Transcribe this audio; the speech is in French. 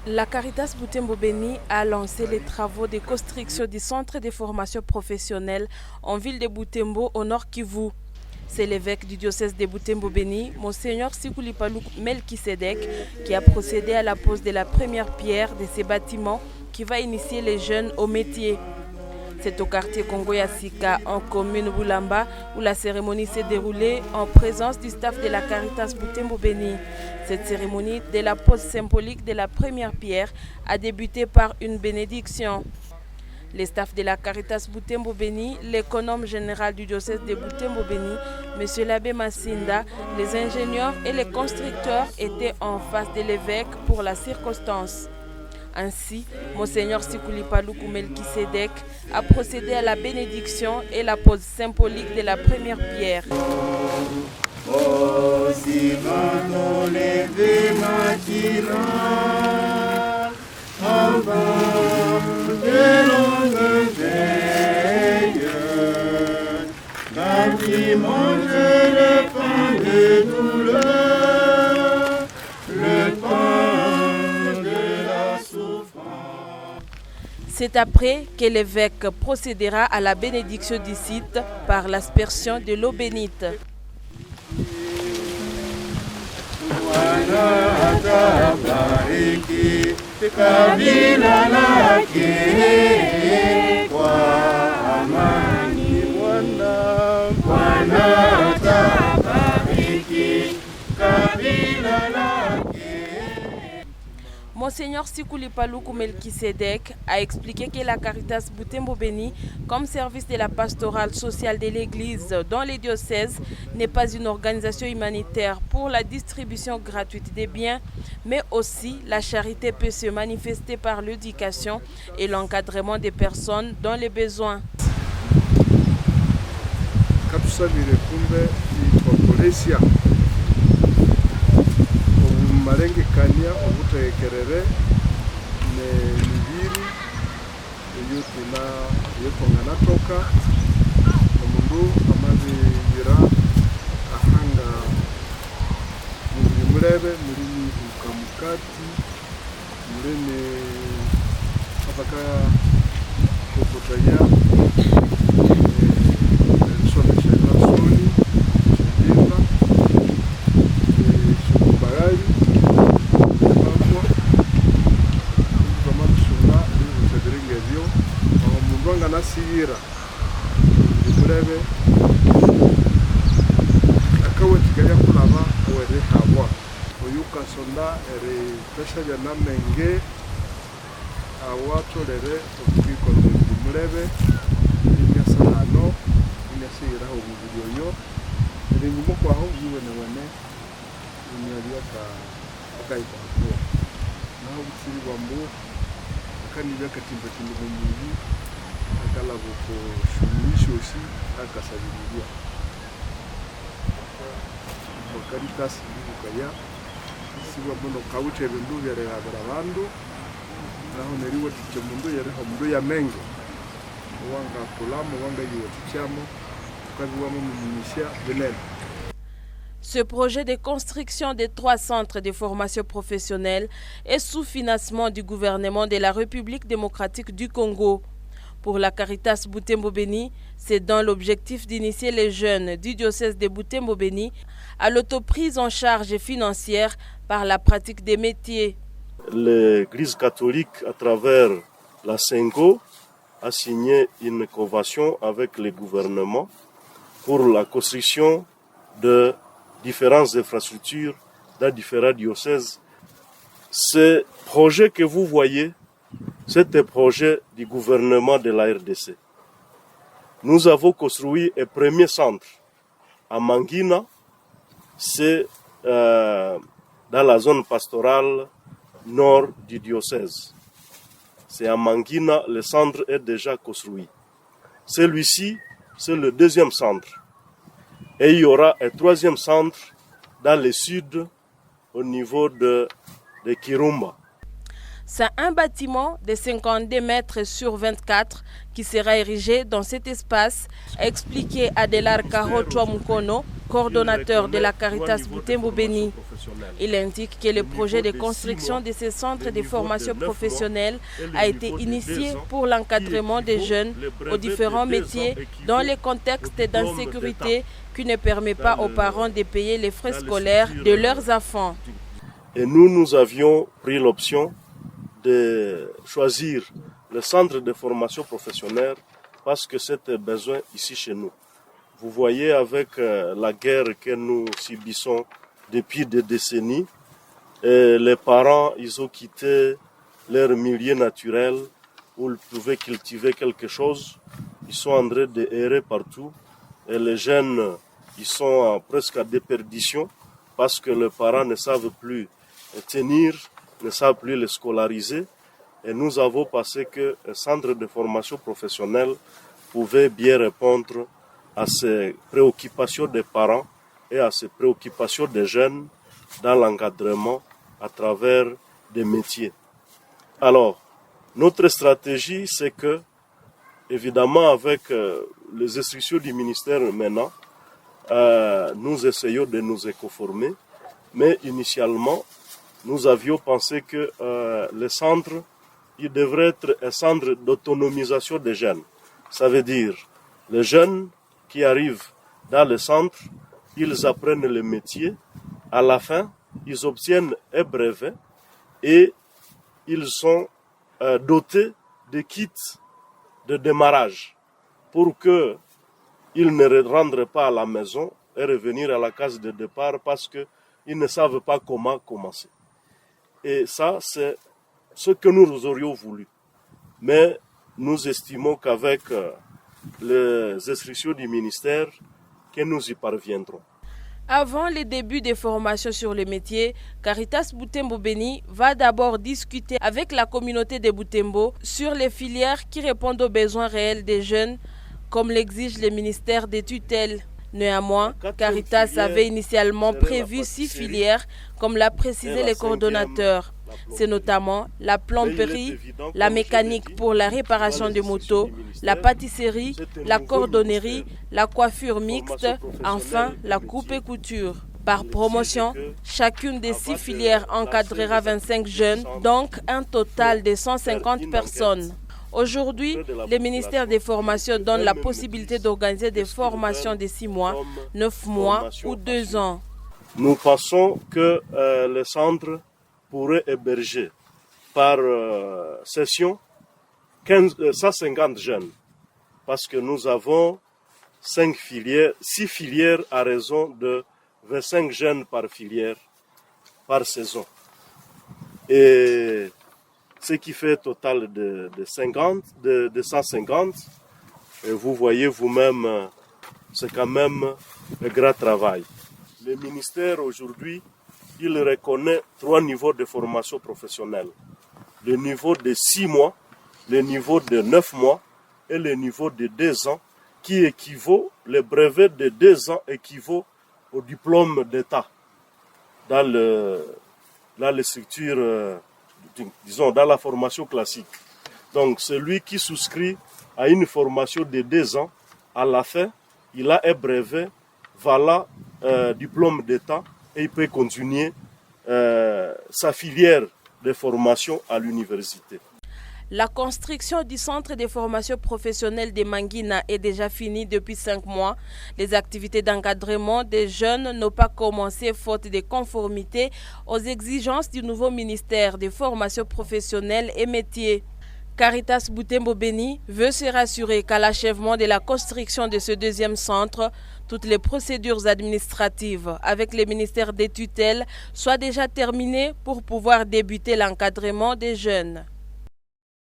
La Caritas Butembo Beni a lancé les travaux de construction du centre de formation professionnelle en ville de Butembo au nord Kivu. C'est l'évêque du diocèse de Butembo Beni, Monseigneur Sikulipaluk Melkisedek, qui a procédé à la pose de la première pierre de ces bâtiments qui va initier les jeunes au métier. C'est au quartier Congo Yassika, en commune Boulamba, où la cérémonie s'est déroulée en présence du staff de la Caritas Butembo Beni. Cette cérémonie de la pose symbolique de la première pierre a débuté par une bénédiction. Les staffs de la Caritas Butembo Beni, l'économe général du diocèse de Butembo Beni, M. l'abbé Massinda, les ingénieurs et les constructeurs étaient en face de l'évêque pour la circonstance. Ainsi, Monseigneur Sikulipaluk Melkisedek a procédé à la bénédiction et la pose symbolique de la première pierre. C'est après que l'évêque procédera à la bénédiction du site par l'aspersion de l'eau bénite. Monseigneur Sikulipaluk Melkisedek a expliqué que la Caritas Butembo Beni, comme service de la pastorale sociale de l'Église dans les diocèses, n'est pas une organisation humanitaire pour la distribution gratuite des biens, mais aussi la charité peut se manifester par l'éducation et l'encadrement des personnes dans les besoins. Marengekania obutekerere ne mibiri iyo tunganatoka omundu amabira ahanga murebe muri ukamukati murene abaka kokotaya nasira murebe akawe kigali kulaba were hawa oyuka sonda ere pesha jana menge awatolere okiko murebe inya salano inya sira ho mubiyo ere nyumo kwaho yiwe ne wene inya ka akaiko naho bitsiri bambu akani bakatimba timba mubi akala boko shumisho aussi akasabilia Caritas bukaya siwa bono kawuche bindu yare abantu naho neriwo tiche mundu yare mundu ya menge wanga kulamo wanga yiwo tichamo kabiwamo mumisha benene. Ce projet de construction de 3 centres de formation professionnelle est sous financement du gouvernement de la République démocratique du Congo. Pour la Caritas Butembo Beni, c'est dans l'objectif d'initier les jeunes du diocèse de Butembo Beni à l'autoprise en charge financière par la pratique des métiers. L'Église catholique, à travers la Sengo, a signé une convention avec le gouvernement pour la construction de différentes infrastructures dans différents diocèses. Ces projets que vous voyez, c'est un projet du gouvernement de la RDC. Nous avons construit un premier centre à Mangina, c'est dans la zone pastorale nord du diocèse. C'est à Mangina, le centre est déjà construit. Celui-ci, c'est le deuxième centre. Et il y aura un troisième centre dans le sud, au niveau de Kirumba. C'est un bâtiment de 52 mètres sur 24 qui sera érigé dans cet espace, a expliqué Adelar Karochwa Mukono, coordonnateur de la Caritas Butembo Beni. Il indique que le projet de construction de ce centre de formation professionnelle a été initié pour l'encadrement des jeunes aux différents métiers dans le contexte d'insécurité qui ne permet pas aux parents de payer les frais scolaires de leurs enfants. Et nous avions pris l'option de choisir le centre de formation professionnelle parce que c'était besoin ici chez nous. Vous voyez avec la guerre que nous subissons depuis des décennies, les parents, ils ont quitté leur milieu naturel où ils pouvaient cultiver quelque chose. Ils sont en train d'errer partout et les jeunes, ils sont presque à déperdition parce que les parents ne savent plus tenir, ne savent plus les scolariser. Et nous avons pensé que le centre de formation professionnelle pouvait bien répondre à ces préoccupations des parents et à ces préoccupations des jeunes dans l'encadrement à travers des métiers. Alors, notre stratégie, c'est que, évidemment, avec les instructions du ministère maintenant, nous essayons de nous écoformer, mais initialement, nous avions pensé que le centre, il devrait être un centre d'autonomisation des jeunes. Ça veut dire, les jeunes qui arrivent dans le centre, ils apprennent le métier. À la fin, ils obtiennent un brevet et ils sont dotés de kits de démarrage pour qu'ils ne rentrent pas à la maison et revenir à la case de départ parce qu'ils ne savent pas comment commencer. Et ça, c'est ce que nous aurions voulu. Mais nous estimons qu'avec les instructions du ministère, que nous y parviendrons. Avant le début des formations sur le métier, Caritas Butembo Beni va d'abord discuter avec la communauté de Butembo sur les filières qui répondent aux besoins réels des jeunes, comme l'exige le ministère des tutelles. Néanmoins, Caritas avait initialement prévu 6 filières, comme l'a précisé le coordonnateur. C'est notamment la plomberie, la mécanique pour la réparation des motos, la pâtisserie, la cordonnerie, la coiffure mixte, enfin la coupe et couture. Par promotion, chacune des 6 filières encadrera 25 jeunes, donc un total de 150 personnes. Aujourd'hui, le ministère des Formations donne la possibilité d'organiser des formations de 6 mois, 9 mois ou 2 ans. Nous pensons que le centre pourrait héberger par session 150 jeunes parce que nous avons 6 filières à raison de 25 jeunes par filière par saison. Et ce qui fait un total de 150. Et vous voyez vous-même, c'est quand même un grand travail. Le ministère aujourd'hui, il reconnaît 3 niveaux de formation professionnelle. Le niveau de 6 mois, le niveau de 9 mois et le niveau de 2 ans qui équivaut, le brevet de 2 ans équivaut au diplôme d'État dans les structures, disons, dans la formation classique. Donc, celui qui souscrit à une formation de 2 ans, à la fin, il a un brevet, voilà, diplôme d'État, et il peut continuer sa filière de formation à l'université. La construction du centre de formation professionnelle de Mangina est déjà finie depuis 5 mois. Les activités d'encadrement des jeunes n'ont pas commencé faute de conformité aux exigences du nouveau ministère des formations professionnelles et métiers. Caritas Butembo Beni veut se rassurer qu'à l'achèvement de la construction de ce 2e centre, toutes les procédures administratives avec le ministère des tutelles soient déjà terminées pour pouvoir débuter l'encadrement des jeunes.